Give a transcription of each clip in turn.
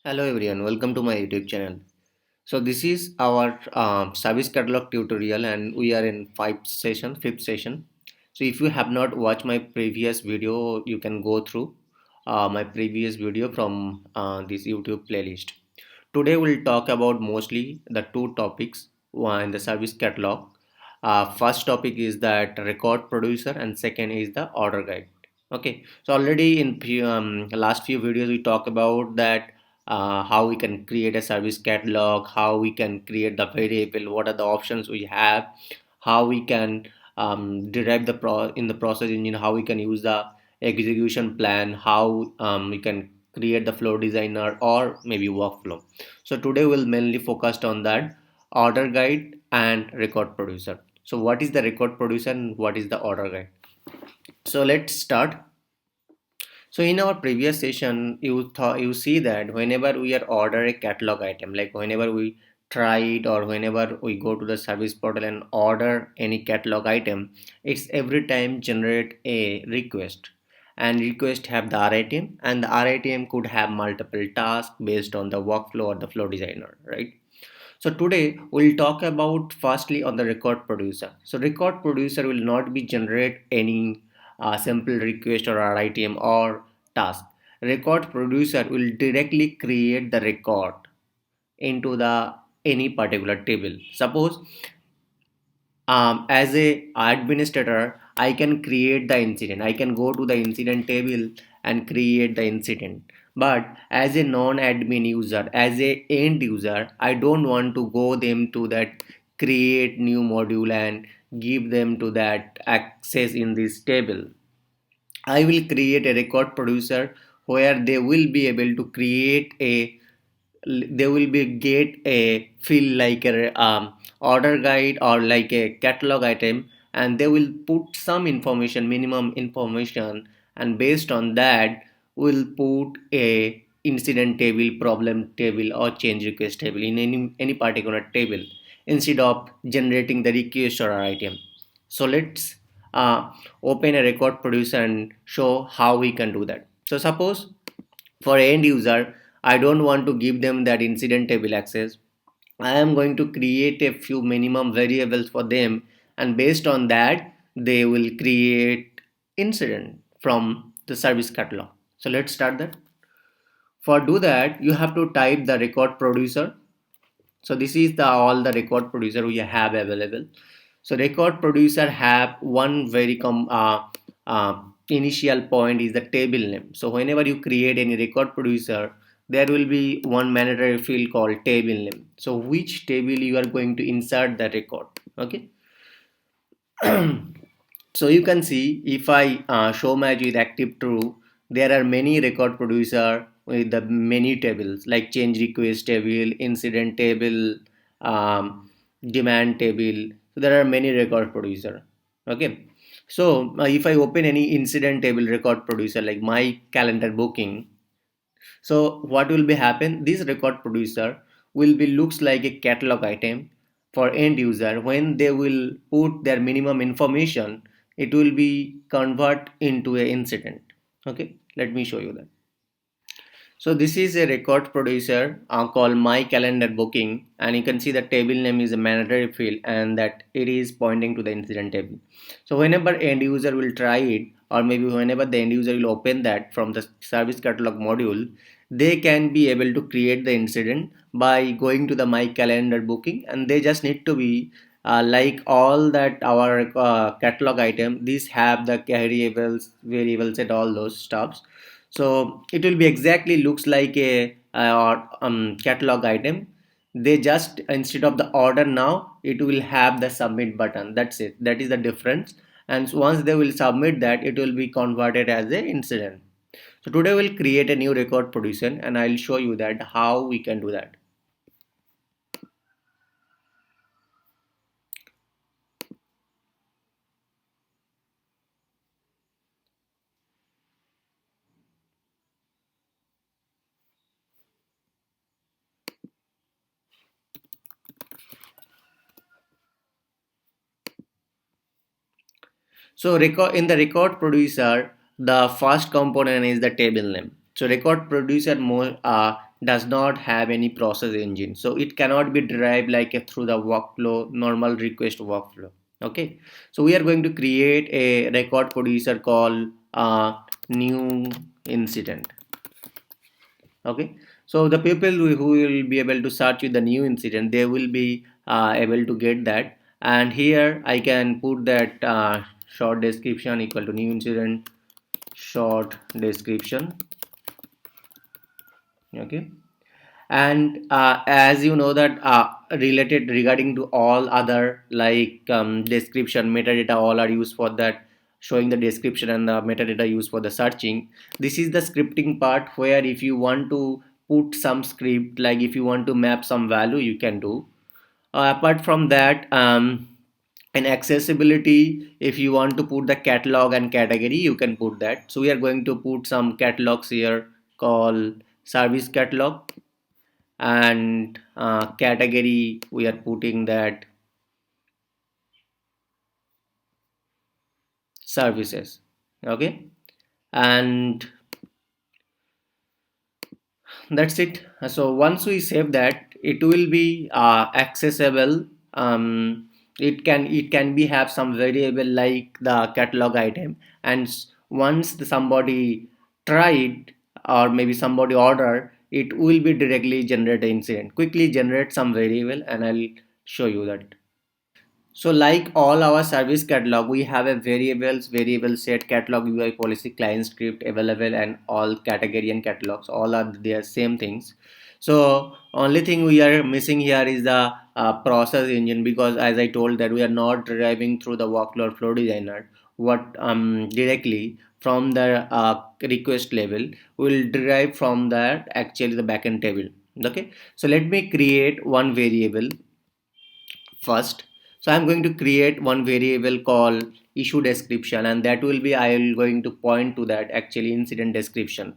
Hello everyone, welcome to my YouTube channel. So this is our service catalog tutorial and we are in fifth session. So if you have not watched my previous video, you can go through my previous video from this YouTube playlist. Today we'll talk about mostly the two topics in the service catalog. First topic is that record producer and second is the order guide. Okay, so already in last few videos we talk about that how we can create a service catalog, how we can create the variable, what are the options we have, how we can derive in the process engine, how we can use the execution plan, how we can create the flow designer or maybe workflow. So today we'll mainly focused on that order guide and record producer. So what is the record producer and what is the order guide? So let's start. So in our previous session, you see that whenever we are order a catalog item, like whenever we try it or whenever we go to the service portal and order any catalog item, it's every time generate a request, and request have the RITM, and the RITM could have multiple tasks based on the workflow or the flow designer, right? So today we'll talk about firstly on the record producer. So record producer will not be generate any simple request or RITM or task. Record producer will directly create the record into the any particular table. Suppose as a administrator, I can create the incident. I can go to the incident table and create the incident. But as a non-admin user, as a end user, I don't want to go them to that create new module and give them to that access in this table. I will create a record producer where they will be able to create a they will be get a feel like a order guide or like a catalog item, and they will put some information, minimum information, and based on that will put a incident table, problem table, or change request table in any particular table instead of generating the request or item. So let's open a record producer and show how we can do that. So suppose for end user, I don't want to give them that incident table access. I am going to create a few minimum variables for them, and based on that they will create incident from the service catalog. So let's start that. For do that, you have to type the record producer. So this is the all the record producer we have available. So record producer have one very initial point is the table name. So whenever you create any record producer, there will be one mandatory field called table name. So which table you are going to insert the record. Okay. So you can see if I show match with active true, there are many record producer with the many tables like change request table, incident table, demand table. So there are many record producer. Okay. So if I open any incident table record producer like my calendar booking, so what will be happen? This record producer will be looks like a catalog item for end user. When they will put their minimum information, it will be convert into a incident. Okay, let me show you that. So this is a record producer called my calendar booking, and you can see the table name is a mandatory field and that it is pointing to the incident table. So whenever end user will try it, or maybe whenever the end user will open that from the service catalog module, they can be able to create the incident by going to the my calendar booking, and they just need to be like all that our catalog item, these have the variables and all those stuffs. So it will be exactly looks like a catalog item. They just instead of the order now it will have the submit button. That's it. That is the difference. And once they will submit that, it will be converted as a incident. So today we'll create a new record producer and I'll show you that how we can do that. So record in the record producer, the first component is the table name. So record producer more does not have any process engine, so it cannot be derived like through the workflow, normal request workflow. Okay, so we are going to create a record producer called new incident. Okay, so the people who will be able to search with the new incident, they will be able to get that. And here I can put that short description equal to new incident short description. Okay, and as you know that related regarding to all other like description metadata, all are used for that, showing the description, and the metadata used for the searching. This is the scripting part, where if you want to put some script, like if you want to map some value, you can do. Apart from that, in accessibility, if you want to put the catalog and category, you can put that. So we are going to put some catalogs here called service catalog, and category we are putting that services. Okay, and that's it. So once we save that, it will be accessible. It can be have some variable like the catalog item, and once somebody tried, or maybe somebody order, it will be directly generate the incident, quickly generate some variable, and I'll show you that. So like all our service catalog, we have a variable set, catalog UI policy, client script available, and all category and catalogs, all are their same things. So only thing we are missing here is the process engine, because as I told that we are not deriving through the workload flow designer, what directly from the request level, will derive from that actually the backend table. Okay, so let me create one variable first. So I'm going to create one variable called issue description, and that will be, I will going to point to that actually incident description.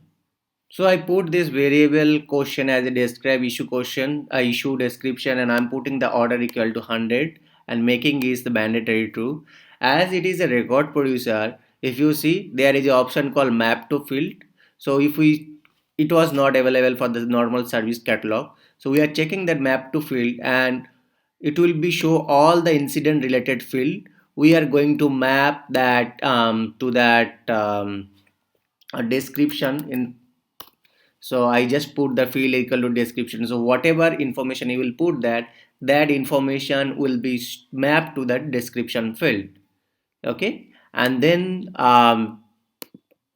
So I put this variable question as a describe issue question, a issue description, and I'm putting the order equal to 100 and making is the mandatory true. As it is a record producer, if you see there is an option called map to field. So if we, it was not available for the normal service catalog. So we are checking that map to field, and it will be show all the incident related field. We are going to map that to that a description in. So I just put the field equal to description, so whatever information you will put, that information will be mapped to that description field. Okay, and then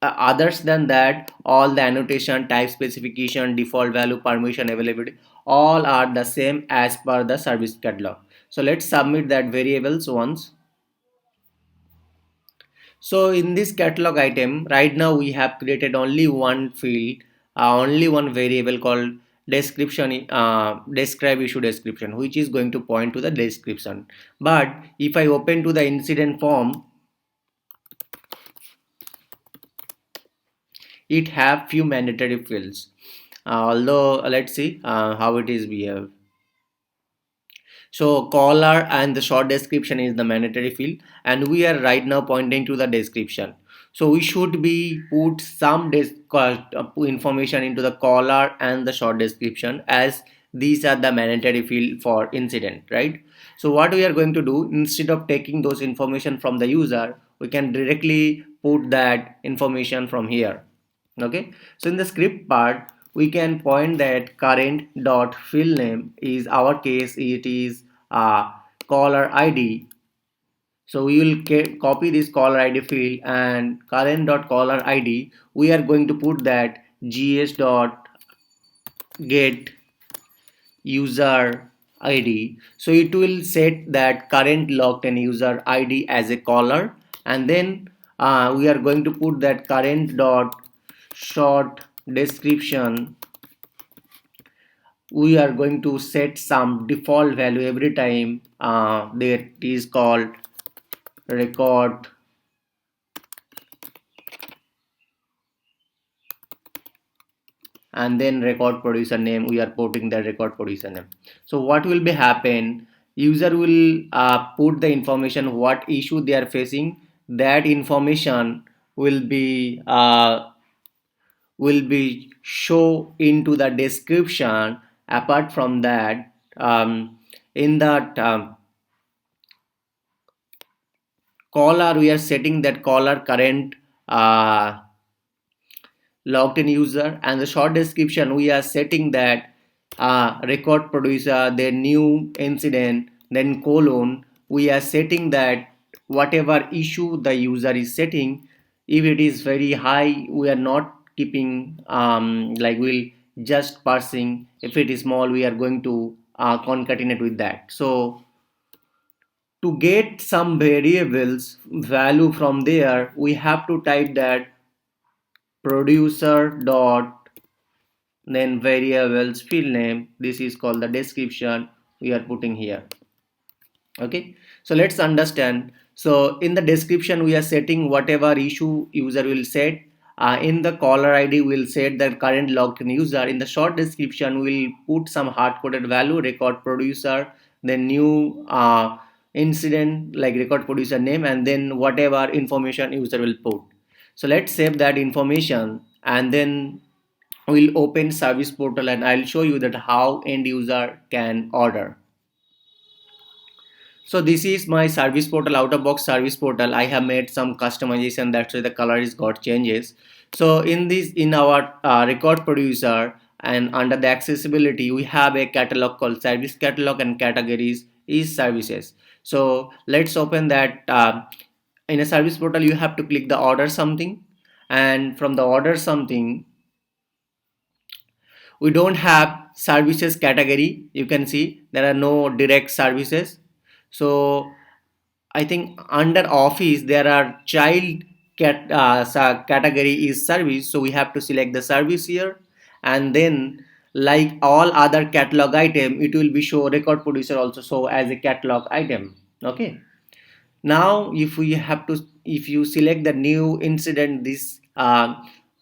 others than that, all the annotation, type specification, default value, permission, availability, all are the same as per the service catalog. So let's submit that variables once. So in this catalog item, right now we have created only one field, only one variable called description, describe issue description, which is going to point to the description. But if I open to the incident form, it have few mandatory fields. Although let's see how it is behave. So caller and the short description is the mandatory field, and we are right now pointing to the description. So we should be put some information into the caller and the short description, as these are the mandatory field for incident, right? So what we are going to do, instead of taking those information from the user, we can directly put that information from here. Okay, so in the script part, we can point that current dot field name is our case, it is caller id. So we will copy this caller id field, and current dot caller id, we are going to put that gs dot get user id. So it will set that current logged in user id as a caller, and then we are going to put that current dot short description. We are going to set some default value every time that is called record, and then record producer name, we are putting the record producer name. So what will be happen, user will put the information what issue they are facing, that information will be will be show into the description. Apart from that, in that caller, we are setting that caller current logged in user, and the short description we are setting that record producer, then new incident, then colon. We are setting that whatever issue the user is setting, if it is very high we are not keeping, like we'll just parsing. If it is small we are going to concatenate with that. So to get some variables value from there, we have to type that producer dot then variables field name. This is called the description we are putting here. Okay, so let's understand. So in the description we are setting whatever issue user will set. In the caller id we'll set the current logged in user. In the short description we'll put some hard-coded value, record producer, then new incident like record producer name, and then whatever information user will put. So let's save that information, and then we'll open service portal and I'll show you that how end user can order. So this is my service portal, out of box service portal. I have made some customization, that's why the color is got changes. So in this, in our record producer and under the accessibility we have a catalog called service catalog, and categories is services. So let's open that. In a service portal you have to click the order something, and from the order something we don't have services category. You can see there are no direct services. So I think under office there are child category is service, so we have to select the service here, and then like all other catalog item it will be show record producer also so as a catalog item. Okay, now if we have to, if you select the new incident, this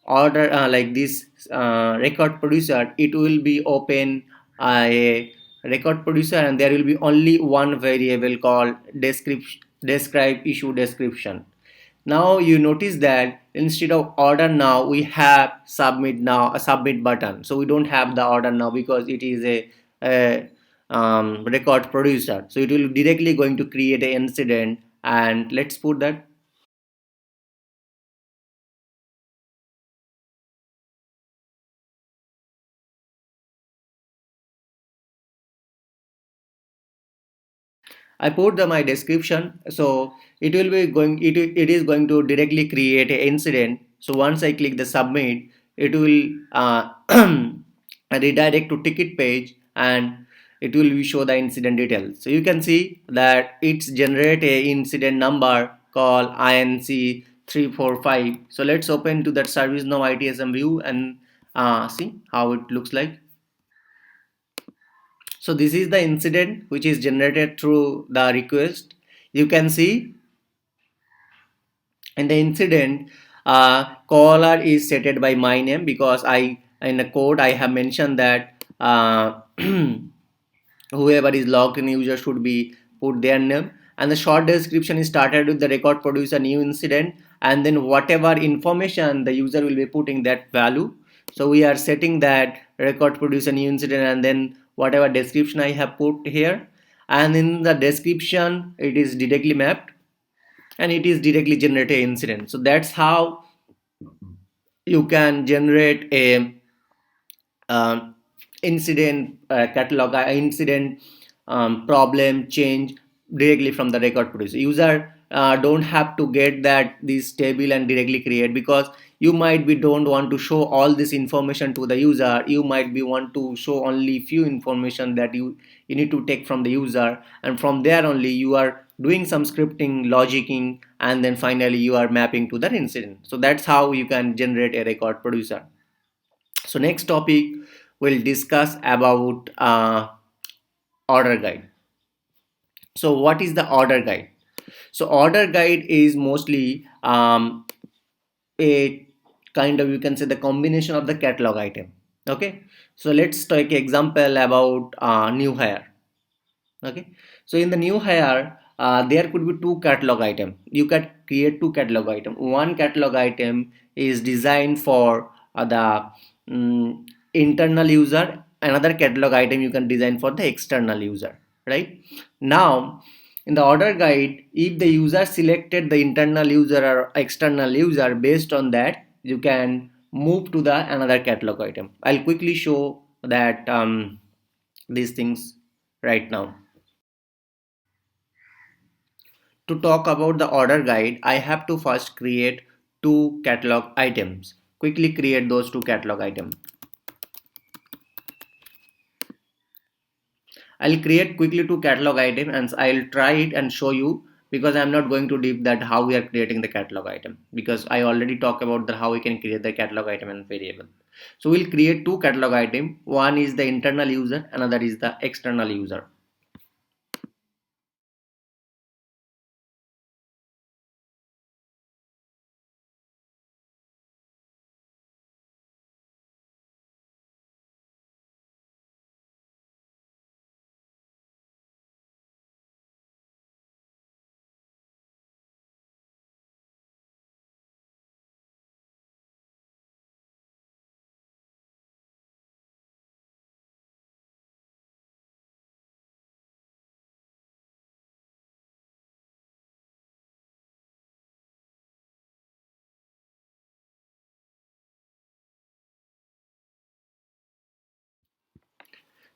order like this record producer, it will be open a record producer, and there will be only one variable called describe issue description. Now you notice that instead of order now we have submit now, a submit button. So we don't have the order now because it is a record producer, so it will directly going to create an incident. And let's put that. I put the my description, so it will be going, it is going to directly create an incident. So once I click the submit, it will redirect to ticket page, and it will show the incident details. So you can see that it's generate a incident number called INC 345. So let's open to that ServiceNow ITSM view and see how it looks like. So this is the incident which is generated through the request. You can see in the incident, caller is set by my name, because I in the code I have mentioned that whoever is logged in user should be put their name, and the short description is started with the record producer new incident, and then whatever information the user will be putting that value. So we are setting that record producer new incident, and then whatever description I have put here, and in the description it is directly mapped and it is directly generated incident. So that's how you can generate a incident catalog, incident problem change directly from the record producer. User don't have to get that this table and directly create, because you might be don't want to show all this information to the user. You might be want to show only few information that you need to take from the user, and from there only you are doing some scripting logicking, and then finally you are mapping to that incident. So that's how you can generate a record producer. So next topic we'll discuss about order guide. So what is the order guide? So order guide is mostly a kind of, you can say, the combination of the catalog item. Okay, so let's take example about new hire. Okay, so in the new hire there could be two catalog item. You can create two catalog item. One catalog item is designed for the internal user, another catalog item you can design for the external user, right? Now in the order guide, if the user selected the internal user or external user, based on that you can move to the another catalog item. I'll quickly show that these things right now. To talk about the order guide, I have to first create two catalog items. Quickly create those two catalog items. I'll create quickly two catalog item and I'll try it and show you, because I'm not going to deep that how we are creating the catalog item, because I already talked about the how we can create the catalog item and variable. So we'll create two catalog item. One is the internal user, another is the external user.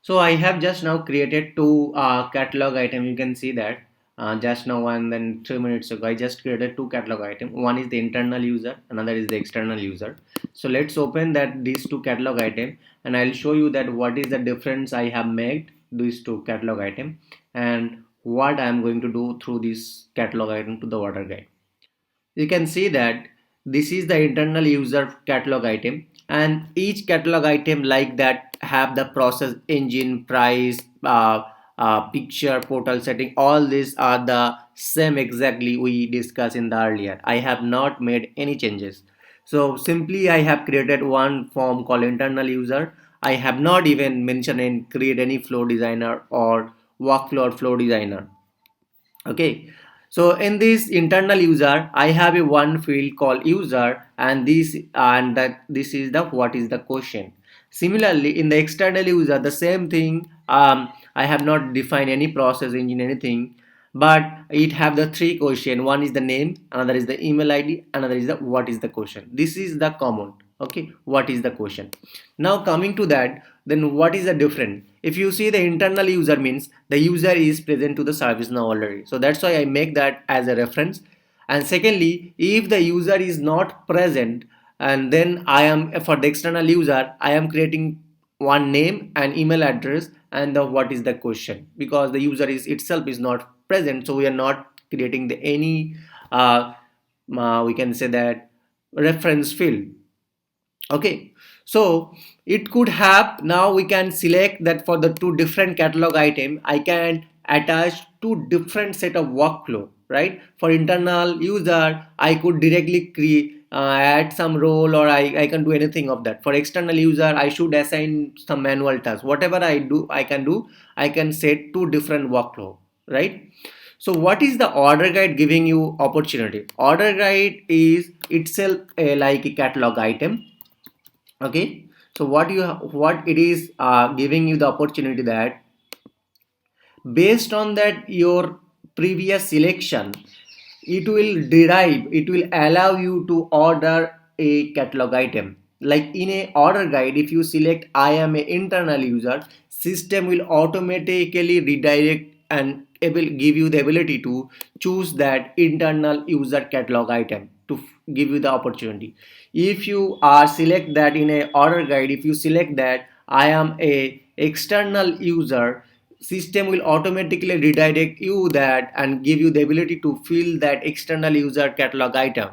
So I have just now created two catalog item. You can see that just now, and then 3 minutes ago I just created two catalog item. One is the internal user, another is the external user. So let's open that these two catalog item, and I'll show you that what is the difference I have made these two catalog item, and what I am going to do through this catalog item to the order guide. You can see that this is the internal user catalog item, and each catalog item like that have the process engine, price, picture, portal setting. All these are the same exactly we discussed in the earlier. I have not made any changes. So simply I have created one form called internal user. I have not even mentioned and create any flow designer or workflow or flow designer. Okay, so in this internal user I have a one field called user, and this is the what is the question. Similarly in the external user the same thing. I have not defined any process engine anything, but it have the three question. One is the name, another is the email id, another is the what is the question. This is the common. Okay, what is the question. Now coming to that, then what is the difference? If you see the internal user means the user is present to the service now already, so that's why I make that as a reference. And secondly, if the user is not present, and then I am for the external user I am creating one name and email address and the what is the question, because the user is itself is not present, so we are not creating the any we can say that reference field. Okay, so it could have, now we can select that for the two different catalog item I can attach two different set of workflow, right? For internal user I could directly create add some role, or I can do anything of that. For external user I should assign some manual task. Whatever I can set two different workflow, right? So what is the order guide giving you opportunity? Order guide is itself like a catalog item. Okay, so what it is giving you the opportunity that based on that your previous selection, it will allow you to order a catalog item. Like in a order guide, if you select I am a internal user, system will automatically redirect and able give you the ability to choose that internal user catalog item to give you the opportunity. If you are select that in a order guide, if you select that I am a external user, system will automatically redirect you that and give you the ability to fill that external user catalog item.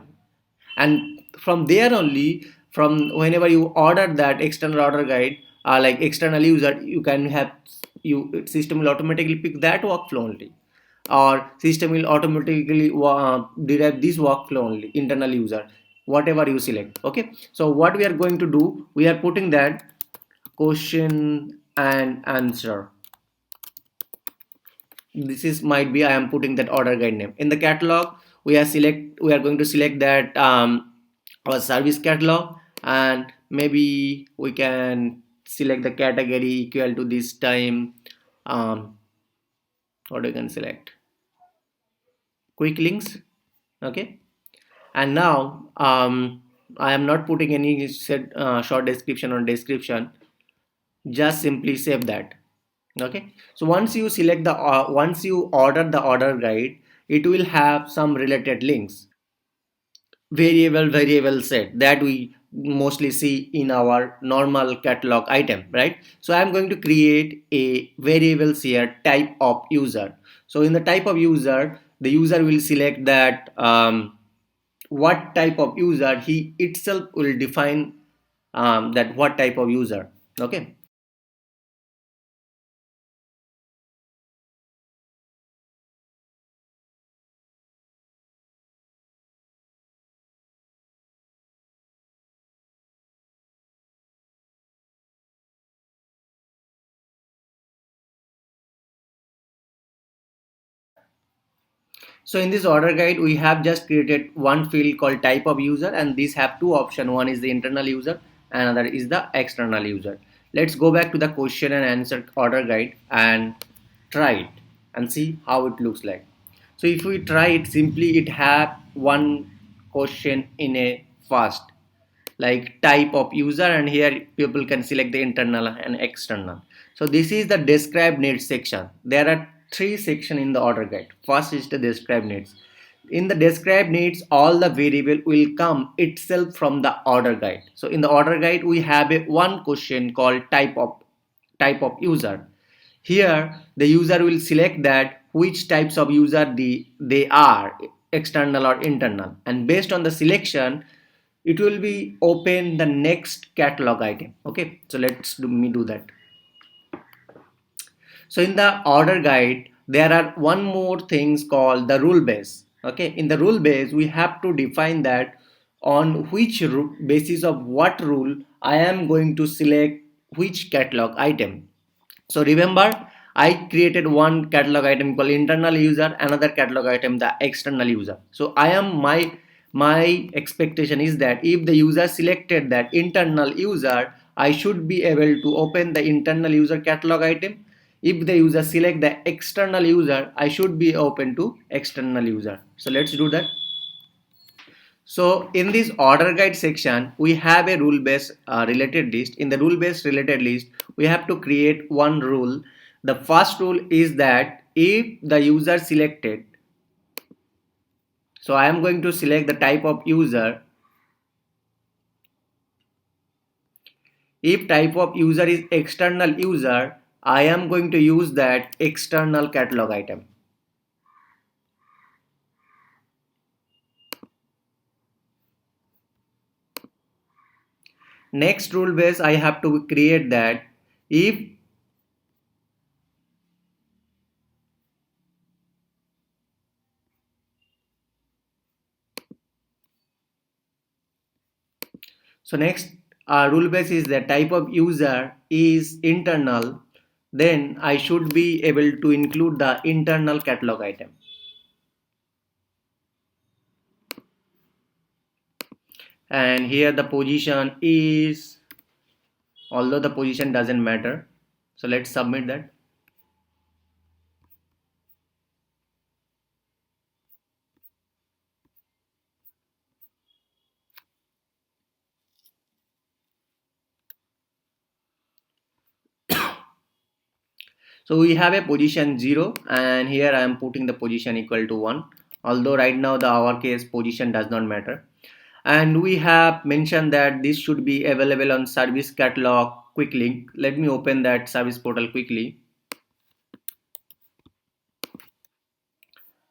And from there only, from whenever you order that external order guide like external user, you can have you system will automatically pick that workflow only, or system will automatically derive this workflow only, internal user, whatever you select. Okay, so what we are going to do, we are putting that question and answer. This is might be I am putting that order guide name in the catalog. We are going to select that our service catalog, and maybe we can select the category equal to this time. What we can select, quick links. Okay, and now I am not putting any short description or description, just simply save that. Okay, so once you select the once you order the order guide, it will have some related links, variable set that we mostly see in our normal catalog item, right? So I'm going to create a variables here type of user. So in the type of user, the user will select that what type of user, he itself will define that what type of user. Okay, so in this order guide, we have just created one field called type of user, and these have two options. One is the internal user, another is the external user. Let's go back to the question and answer order guide and try it and see how it looks like. So if we try it, simply it have one question in a first, like type of user, and here people can select the internal and external. So this is the describe needs section. There are three sections in the order guide. First is the describe needs. In the describe needs, all the variable will come itself from the order guide. So in the order guide, we have a one question called type of user. Here the user will select that which types of user they are, external or internal, and based on the selection, it will be open the next catalog item. Okay, so me do that. So in the order guide, there are one more things called the rule base. Okay, in the rule base, we have to define that on which basis of what rule I am going to select which catalog item. So remember, I created one catalog item called internal user, another catalog item the external user. So I am my expectation is that if the user selected that internal user, I should be able to open the internal user catalog item. If the user select the external user, I should be open to external user. So let's do that. So in this order guide section, we have a rule based related list. In the rule based related list, we have to create one rule. The first rule is that if the user selected, so I am going to select the type of user. If type of user is external user, I am going to use that external catalog item. Next rule base, I have to create that if so next rule base is the type of user is internal, then I should be able to include the internal catalog item. And here the position is, although the position doesn't matter, so let's submit that. So we have a position 0, and here I am putting the position equal to 1, although right now the our case position does not matter. And we have mentioned that this should be available on service catalog quick link. Let me open that service portal quickly.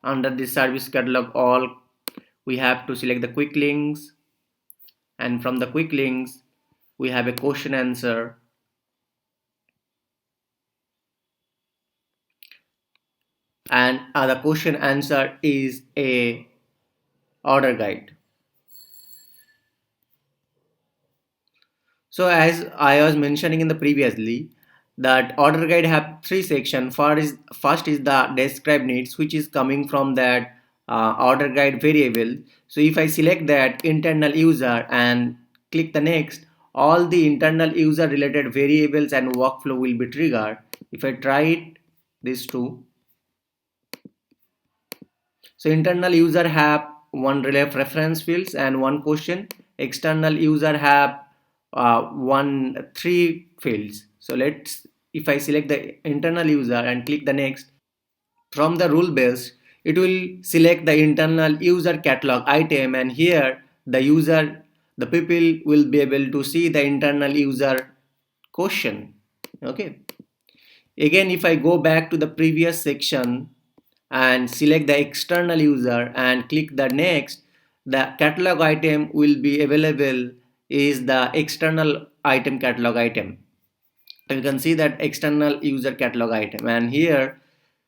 Under this service catalog all, we have to select the quick links, and from the quick links we have a question answer, and the question answer is a order guide. So as I was mentioning in the previously, that order guide have three sections. First is the describe needs, which is coming from that order guide variable. So if I select that internal user and click the next, all the internal user related variables and workflow will be triggered. If I try it, these two, so internal user have one reference fields and one question. External user have one three fields. So let's, if I select the internal user and click the next, from the rule base, it will select the internal user catalog item, and here the people will be able to see the internal user question. Okay. Again, if I go back to the previous section and select the external user and click the next, the catalog item will be available is the external item catalog item. You can see that external user catalog item, and here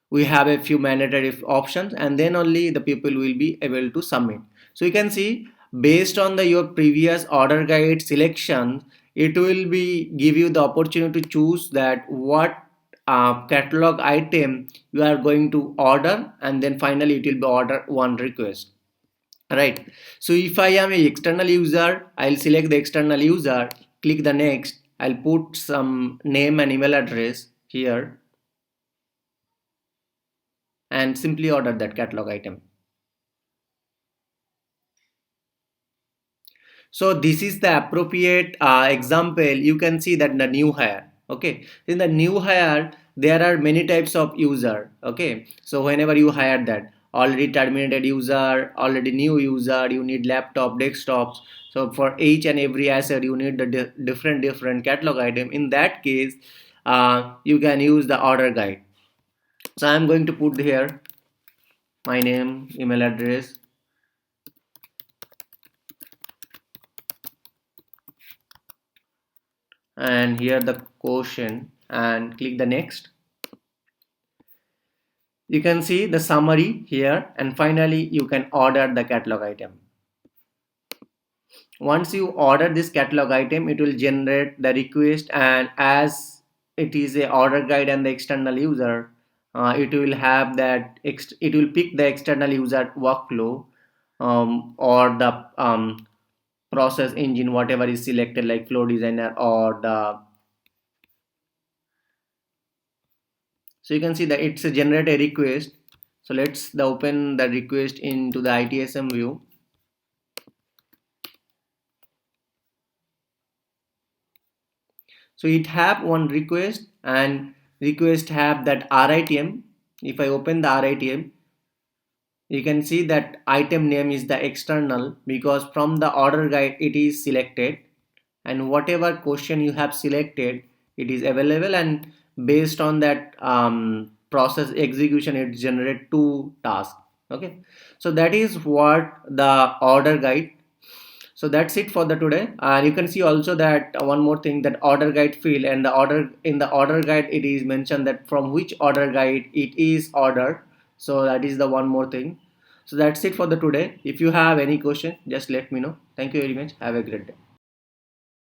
we have a few mandatory options, and then only the people will be able to submit. So you can see, based on your previous order guide selection, it will be give you the opportunity to choose that what catalog item you are going to order, and then finally it will be order one request, right? So if I am a external user, I'll select the external user, click the next, I'll put some name and email address here, and simply order that catalog item. So this is the appropriate example. You can see that the new hire. Okay, in the new hire there are many types of user. Okay, so whenever you hire that already terminated user, already new user, you need laptop, desktops. So for each and every asset you need the different catalog item. In that case, you can use the order guide. So I'm going to put here my name, email address, and here the question, and click the next. You can see the summary here, and finally you can order the catalog item. Once you order this catalog item, it will generate the request, and as it is a order guide and the external user, it will have that it will pick the external user workflow, or the process engine, whatever is selected, like Flow Designer or the. So you can see that it's a generate a request. So let's open the request into the ITSM view. So it have one request, and request have that RITM. If I open the RITM, you can see that item name is the external, because from the order guide it is selected, and whatever question you have selected, it is available, and based on that process execution, it generate two tasks. Okay, so that is what the order guide. So that's it for the today, and you can see also that one more thing, that order guide field, and the order in the order guide it is mentioned that from which order guide it is ordered. So that is the one more thing. So that's it for the today. If you have any question, just let me know. Thank you very much. Have a great day.